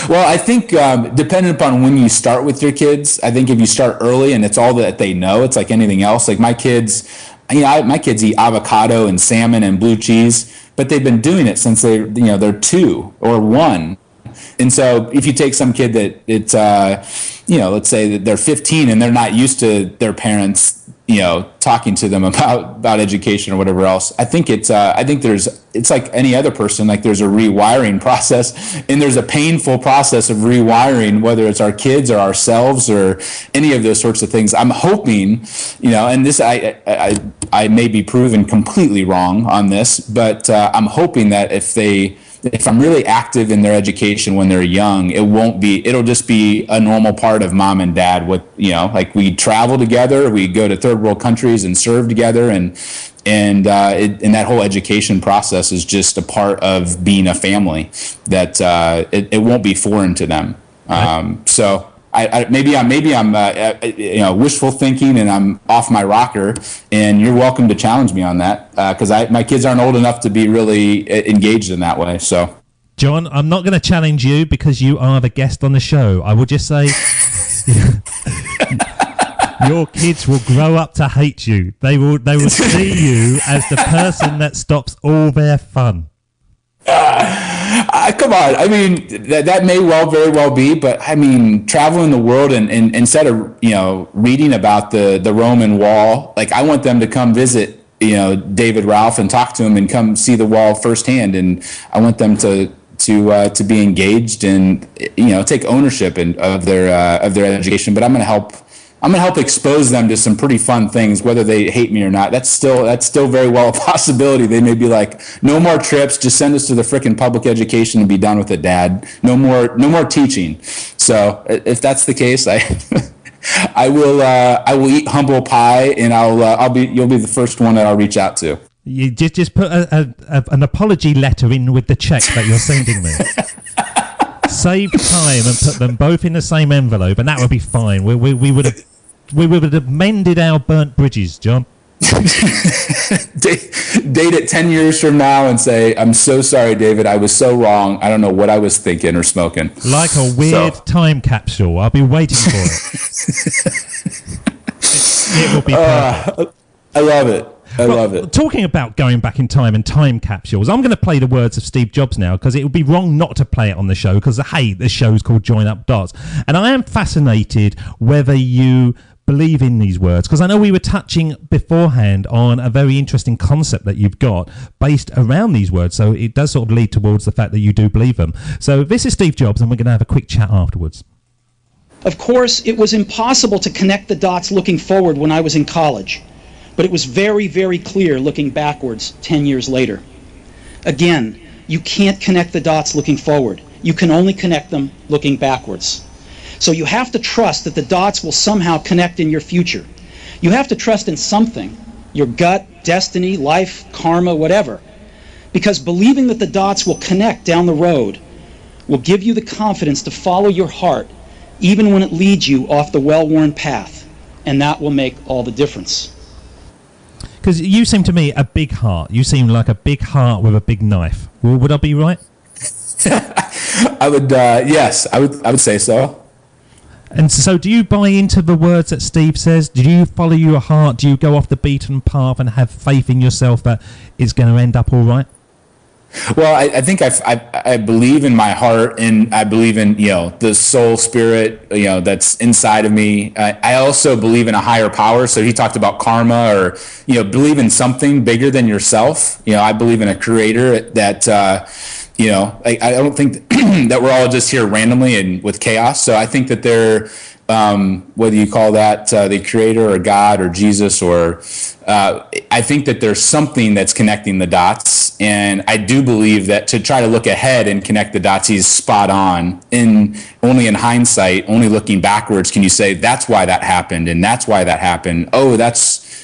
Well, I think depending upon when you start with your kids, I think if you start early and it's all that they know, it's like anything else. Like my kids, my kids eat avocado and salmon and blue cheese, but they've been doing it since they're 2 or 1. And so if you take some kid that it's, let's say that they're 15 and they're not used to their parents, talking to them about education or whatever else, I think it's like any other person. Like there's a rewiring process, and there's a painful process of rewiring, whether it's our kids or ourselves or any of those sorts of things. I'm hoping, and this, I may be proven completely wrong on this, but I'm hoping that if I'm really active in their education when they're young, it'll just be a normal part of mom and dad. Like we travel together, we go to third world countries and serve together, and that whole education process is just a part of being a family, that it won't be foreign to them. So maybe I'm wishful thinking and I'm off my rocker, and you're welcome to challenge me on that, because my kids aren't old enough to be really engaged in that way. So
John, I'm not going to challenge you because you are the guest on the show. I will just say your kids will grow up to hate you. They will see you as the person that stops all their fun.
Come on. I mean, that may very well be, but I mean, traveling the world and instead of, reading about the Roman wall, like I want them to come visit, David Ralph and talk to him and come see the wall firsthand. And I want them to be engaged and, take ownership of their education. But I'm going to help expose them to some pretty fun things, whether they hate me or not. That's still very well a possibility. They may be like, no more trips, just send us to the frickin' public education and be done with it, Dad. No more teaching. So if that's the case, I will eat humble pie, and you'll be the first one that I'll reach out to.
You just put an apology letter in with the check that you're sending me. Save time and put them both in the same envelope, and that would be fine. We would have mended our burnt bridges, John.
Date it 10 years from now and say, I'm so sorry, David. I was so wrong. I don't know what I was thinking or smoking.
Like a weird time capsule. I'll be waiting for it. It will be perfect.
I love it. I love it.
Talking about going back in time and time capsules, I'm going to play the words of Steve Jobs now because it would be wrong not to play it on the show because, hey, the show's called Join Up Dots. And I am fascinated whether you believe in these words because I know we were touching beforehand on a very interesting concept that you've got based around these words. So it does sort of lead towards the fact that you do believe them. So this is Steve Jobs and we're going to have a quick chat afterwards.
Of course, it was impossible to connect the dots looking forward when I was in college. But it was very, very clear looking backwards 10 years later. Again, you can't connect the dots looking forward. You can only connect them looking backwards. So you have to trust that the dots will somehow connect in your future. You have to trust in something, your gut, destiny, life, karma, whatever. Because believing that the dots will connect down the road will give you the confidence to follow your heart, even when it leads you off the well-worn path. And that will make all the difference.
Because you seem to me a big heart. You seem like a big heart with a big knife. Would I be right?
I would, yes, I would say so.
And so do you buy into the words that Steve says? Do you follow your heart? Do you go off the beaten path and have faith in yourself that it's going to end up all right?
Well, I think I believe in my heart, and I believe in the soul spirit that's inside of me. I also believe in a higher power. So he talked about karma, or believe in something bigger than yourself. I believe in a creator that I don't think that we're all just here randomly and with chaos. So I think that they're whether you call that the creator or God or Jesus or I think that there's something that's connecting the dots, and I do believe that to try to look ahead and connect the dots, he's spot on. Only in hindsight, only looking backwards, can you say that's why that happened and that's why that happened. Oh,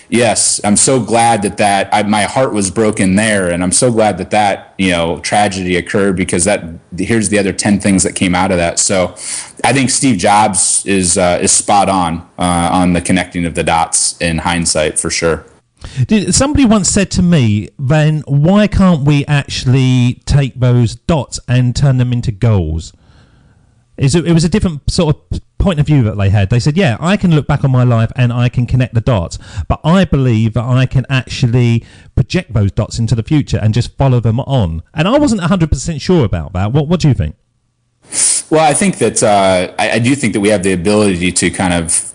yes, I'm so glad that my heart was broken there, and I'm so glad that tragedy occurred because here's the other 10 things that came out of that. So I think Steve Jobs is spot on the connecting of the dots in hindsight for sure.
Somebody once said to me, then why can't we actually take those dots and turn them into goals? It was a different sort of point of view that they had. They said, yeah, I can look back on my life and I can connect the dots, but I believe that I can actually project those dots into the future and just follow them on. And I wasn't 100% sure about that. What do you think?
Well, I think that I do think that we have the ability to kind of,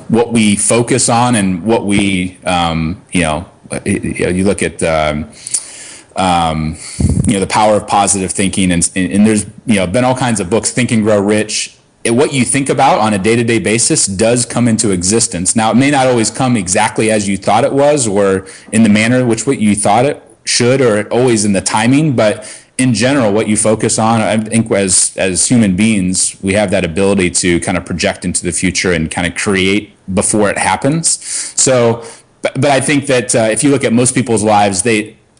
what we focus on and what we, you look at, the power of positive thinking, and there's been all kinds of books, Think and Grow Rich. What you think about on a day-to-day basis does come into existence. Now, it may not always come exactly as you thought it was, or in the manner which what you thought it should, or always in the timing, but in general, what you focus on, I think as human beings, we have that ability to kind of project into the future and kind of create before it happens. So, but I think that if you look at most people's lives,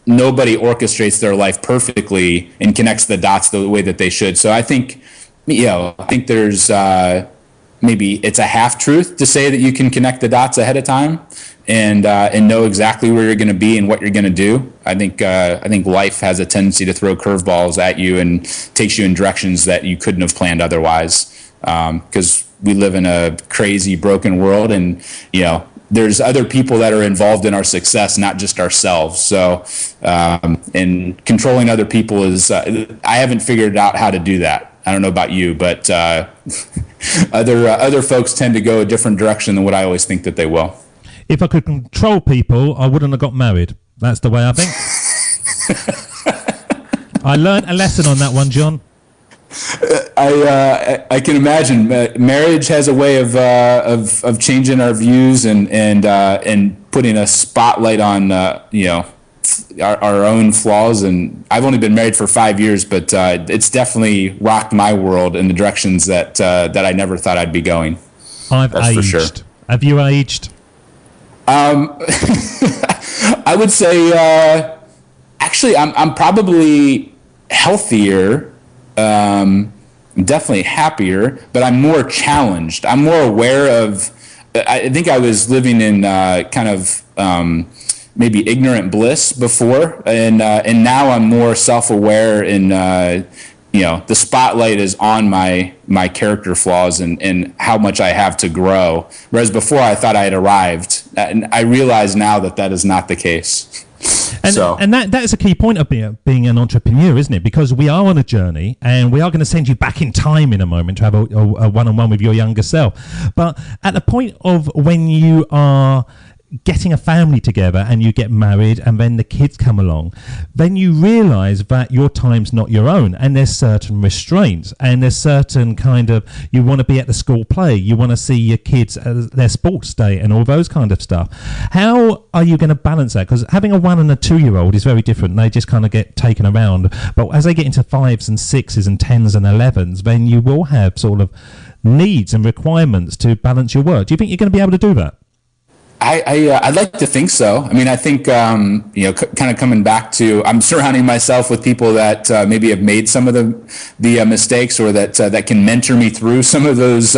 nobody orchestrates their life perfectly and connects the dots the way that they should. So I think, there's maybe it's a half truth to say that you can connect the dots ahead of time and know exactly where you're going to be and what you're going to do. I think life has a tendency to throw curveballs at you and takes you in directions that you couldn't have planned otherwise. Because we live in a crazy, broken world, and there's other people that are involved in our success, not just ourselves. So, and controlling other people is, I haven't figured out how to do that. I don't know about you, but other folks tend to go a different direction than what I always think that they will.
If I could control people, I wouldn't have got married. That's the way I think. I learned a lesson on that one, John.
I can imagine. Marriage has a way of changing our views and putting a spotlight on our own flaws. And I've only been married for 5 years, but it's definitely rocked my world in the directions that I never thought I'd be going.
That's aged. For sure. Have you aged?
I would say actually I'm probably healthier. Definitely happier, but I'm more challenged. I'm more aware of. I think I was living in kind of maybe ignorant bliss before, and now I'm more self-aware. And the spotlight is on my character flaws and how much I have to grow. Whereas before I thought I had arrived, and I realize now that is not the case.
And that is a key point of being an entrepreneur, isn't it? Because we are on a journey, and we are going to send you back in time in a moment to have a one-on-one with your younger self. But at the point of when you are getting a family together and you get married and then the kids come along, then you realize that your time's not your own, and there's certain restraints, and there's certain kind of, you want to be at the school play, you want to see your kids at their sports day and all those kind of stuff. How are you going to balance that? Because having a 1 and a 2-year-old is very different. They just kind of get taken around, but as they get into 5s and 6s and 10s and 11s, then you will have sort of needs and requirements to balance your work. Do you think you're going to be able to do that?
I'd like to think so. I mean, I think, kind of coming back to, I'm surrounding myself with people that maybe have made some of the mistakes, or that can mentor me through some of those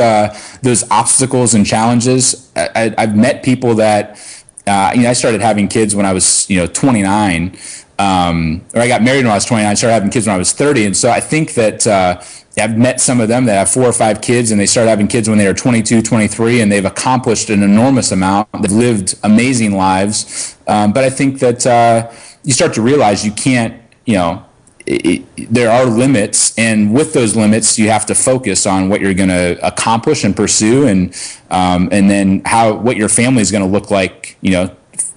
obstacles and challenges. I've met people that, I started having kids when I was, 29, or I got married when I was 29, started having kids when I was 30. And so I think that, I've met some of them that have 4 or 5 kids, and they started having kids when they were 22, 23, and they've accomplished an enormous amount. They've lived amazing lives. But I think that you start to realize you can't, there are limits, and with those limits, you have to focus on what you're going to accomplish and pursue, and then what your family is going to look like,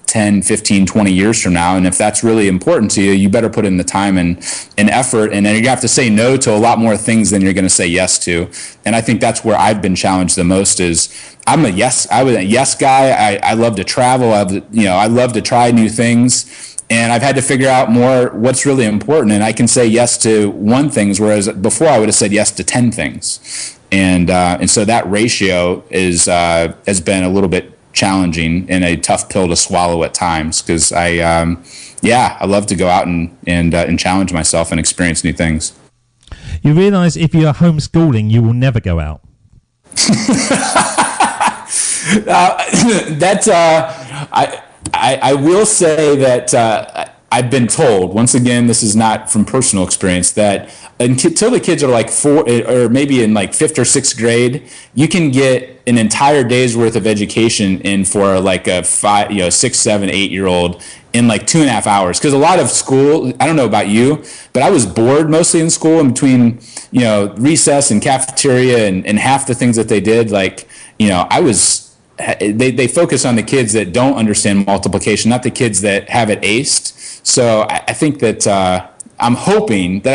10, 15, 20 years from now. And if that's really important to you, you better put in the time and effort. And then you have to say no to a lot more things than you're going to say yes to. And I think that's where I've been challenged the most. Is I was a yes guy. I love to travel. I love to try new things. And I've had to figure out more what's really important. And I can say yes to one thing, whereas before I would have said yes to 10 things. And so that ratio has been a little bit challenging and a tough pill to swallow at times, because I love to go out and challenge myself and experience new things.
You realize if you're homeschooling, you will never go out.
I will say that I've been told, once again, this is not from personal experience, that until the kids are like 4 or maybe in like 5th or 6th grade, you can get an entire day's worth of education in for like a 5, 6, 7, 8-year-old in like 2.5 hours. Because a lot of school, I don't know about you, but I was bored mostly in school, in between, recess and cafeteria and half the things that they did. Like, they focus on the kids that don't understand multiplication, not the kids that have it aced. So I think that I'm hoping that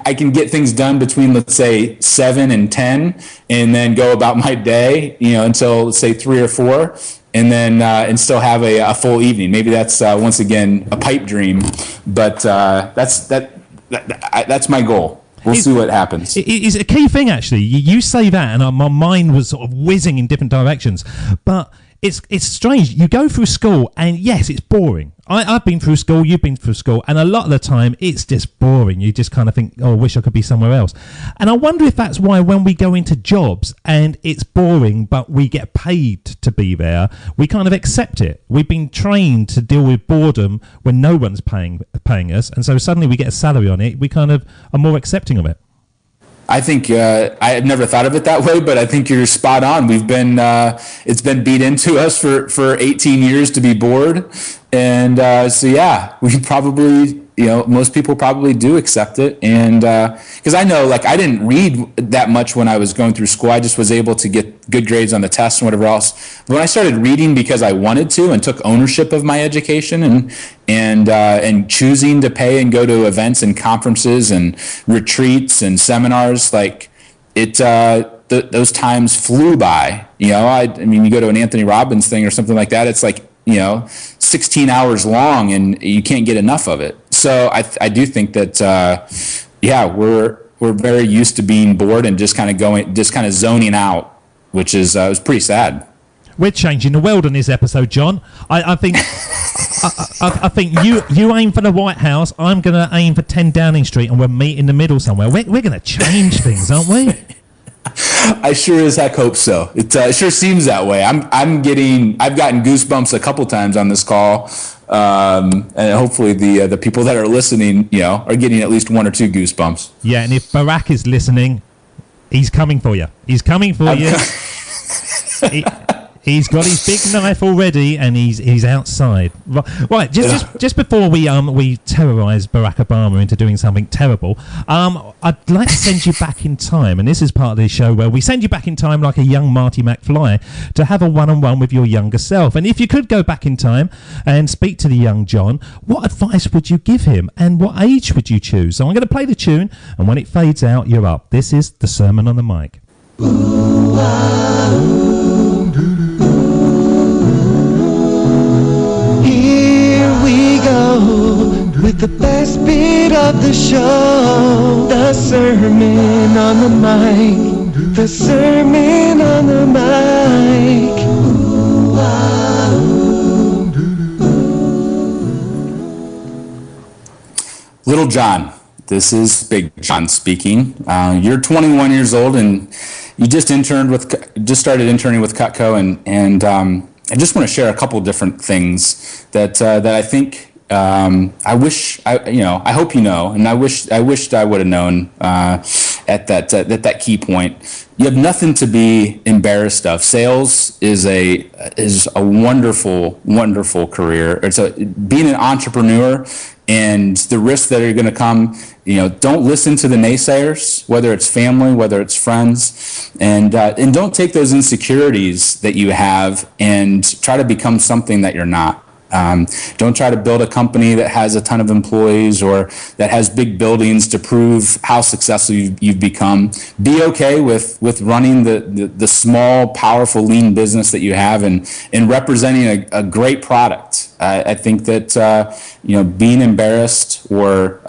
I can get things done between, let's say, 7 and 10, and then go about my day, until, let's say, 3 or 4, and then and still have a full evening. Maybe that's once again a pipe dream, but that's my goal. We'll see what happens.
It's a key thing, actually. You say that, and my mind was sort of whizzing in different directions, but it's strange. You go through school, and yes, it's boring. I've been through school, you've been through school, and a lot of the time it's just boring. You just kind of think, oh, I wish I could be somewhere else. And I wonder if that's why when we go into jobs and it's boring, but we get paid to be there, we kind of accept it. We've been trained to deal with boredom when no one's paying us, and so suddenly we get a salary on it. We kind of are more accepting of it.
I think I had never thought of it that way, but I think you're spot on. We've been it's been beat into us for 18 years to be bored, and so yeah, we probably, most people probably do accept it. And because I know, like, I didn't read that much when I was going through school. I just was able to get good grades on the tests and whatever else. But when I started reading because I wanted to and took ownership of my education and choosing to pay and go to events and conferences and retreats and seminars, like those times flew by. I mean, you go to an Anthony Robbins thing or something like that, it's like 16 hours long, and you can't get enough of it. So I do think that we're very used to being bored and just kind of zoning out, which is was pretty sad.
We're changing the world in this episode, John. I think I think you aim for the White House. I'm going to aim for 10 Downing Street, and we'll meet in the middle somewhere. We're going to change things, aren't we?
I sure as heck hope so. It sure seems that way. I've gotten goosebumps a couple times on this call, and hopefully the people that are listening, are getting at least one or two goosebumps.
Yeah, and if Barack is listening, he's coming for you. He's coming for you. He's got his big knife already, and he's outside. Right, just before we terrorise Barack Obama into doing something terrible, I'd like to send you back in time, and this is part of the show where we send you back in time like a young Marty McFly to have a one-on-one with your younger self. And if you could go back in time and speak to the young John, what advice would you give him, and what age would you choose? So I'm going to play the tune, and when it fades out, you're up. This is the Sermon on the Mic.
Here we go with the best bit of the show, the Sermon on the Mic, the Sermon on the Mic.
Little John, this is Big John speaking. You're 21 years old, and you just started interning with Cutco, and I just want to share a couple different things that I think I hope and I wished I would have known at that key point. You have nothing to be embarrassed of. Sales is a wonderful, wonderful career. Being an entrepreneur and the risks that are going to come. Don't listen to the naysayers, whether it's family, whether it's friends, and don't take those insecurities that you have and try to become something that you're not. Don't try to build a company that has a ton of employees or that has big buildings to prove how successful you've become. Be okay with running the small, powerful, lean business that you have and representing a great product. I think that being embarrassed or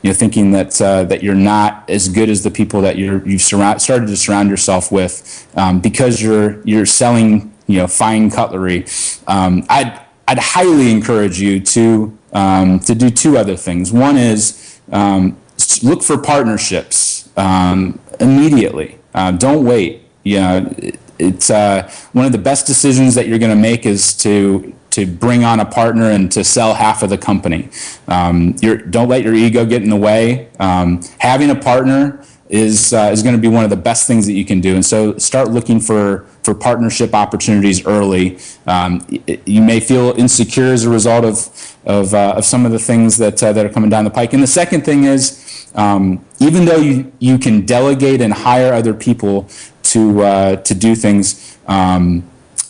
thinking that you're not as good as the people that you've started to surround yourself with because you're selling fine cutlery. I'd highly encourage you to do two other things. One is look for partnerships immediately. Don't wait. It's one of the best decisions that you're going to make is to bring on a partner and to sell half of the company. Don't let your ego get in the way. Having a partner is going to be one of the best things that you can do. And so start looking for partnership opportunities early. You may feel insecure as a result of some of the things that are coming down the pike. And the second thing is, even though you can delegate and hire other people to do things,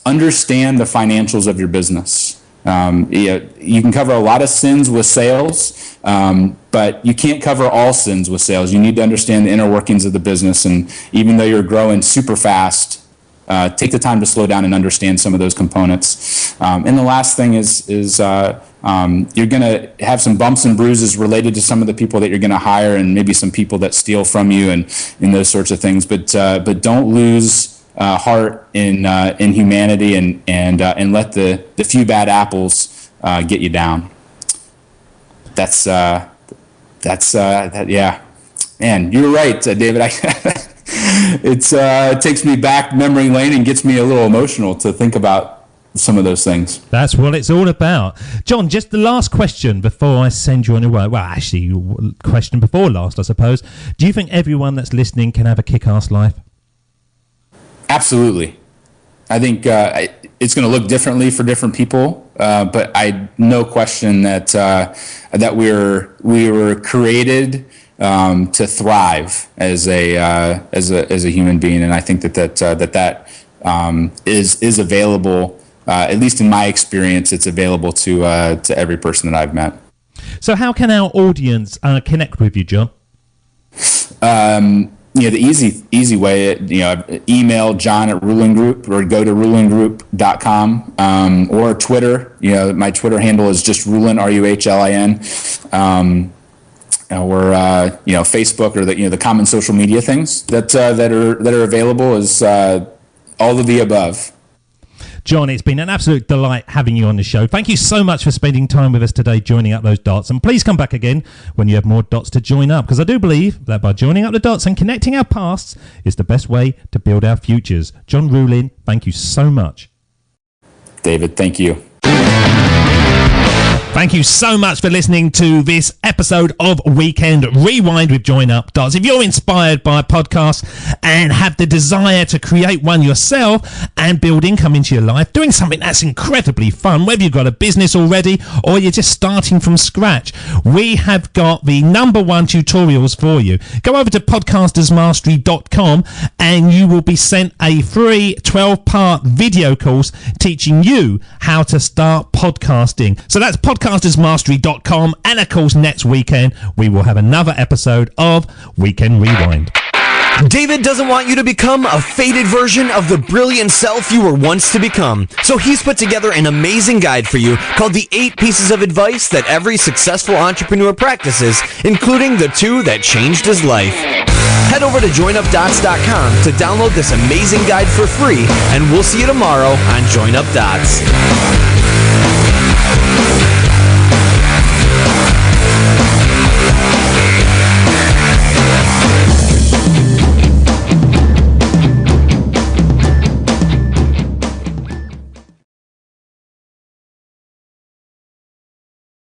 understand the financials of your business. You can cover a lot of sins with sales, but you can't cover all sins with sales. You need to understand the inner workings of the business. And even though you're growing super fast, take the time to slow down and understand some of those components. And the last thing is you're going to have some bumps and bruises related to some of the people that you're going to hire and maybe some people that steal from you and those sorts of things. But don't lose heart in humanity, and let the few bad apples get you down. That's yeah. Man, you're right, David. It takes me back memory lane and gets me a little emotional to think about some of those things.
That's what it's all about. John, just the last question before I send you on your way. Well, actually, question before last, I suppose. Do you think everyone that's listening can have a kick-ass life?
Absolutely. I think it's going to look differently for different people, but no question that we were created to thrive as a human being, and I think that is available. At least in my experience, it's available to every person that I've met.
So how can our audience connect with you, John?
The easy way, email John at Rulin Group, or go to rulingroup.com, or Twitter. My Twitter handle is just Rulin, RUHLIN. Or Facebook, or the common social media things that are available is all of the above.
John, it's been an absolute delight having you on the show. Thank you so much for spending time with us today, joining up those dots. And please come back again when you have more dots to join up, because I do believe that by joining up the dots and connecting our pasts is the best way to build our futures. John Rulin, thank you so much.
David, thank you.
Thank you so much for listening to this episode of Weekend Rewind with Join Up Dots. If you're inspired by podcasts and have the desire to create one yourself and build income into your life, doing something that's incredibly fun, whether you've got a business already or you're just starting from scratch, we have got the #1 tutorials for you. Go over to podcastersmastery.com and you will be sent a free 12-part video course teaching you how to start podcasting. So that's podcastersmastery.com, and of course next weekend we will have another episode of Weekend Rewind.
David doesn't want you to become a faded version of the brilliant self you were once to become. So he's put together an amazing guide for you called the 8 Pieces of Advice That Every Successful Entrepreneur Practices, including the 2 that changed his life. Head over to joinupdots.com to download this amazing guide for free, and we'll see you tomorrow on Join Up Dots.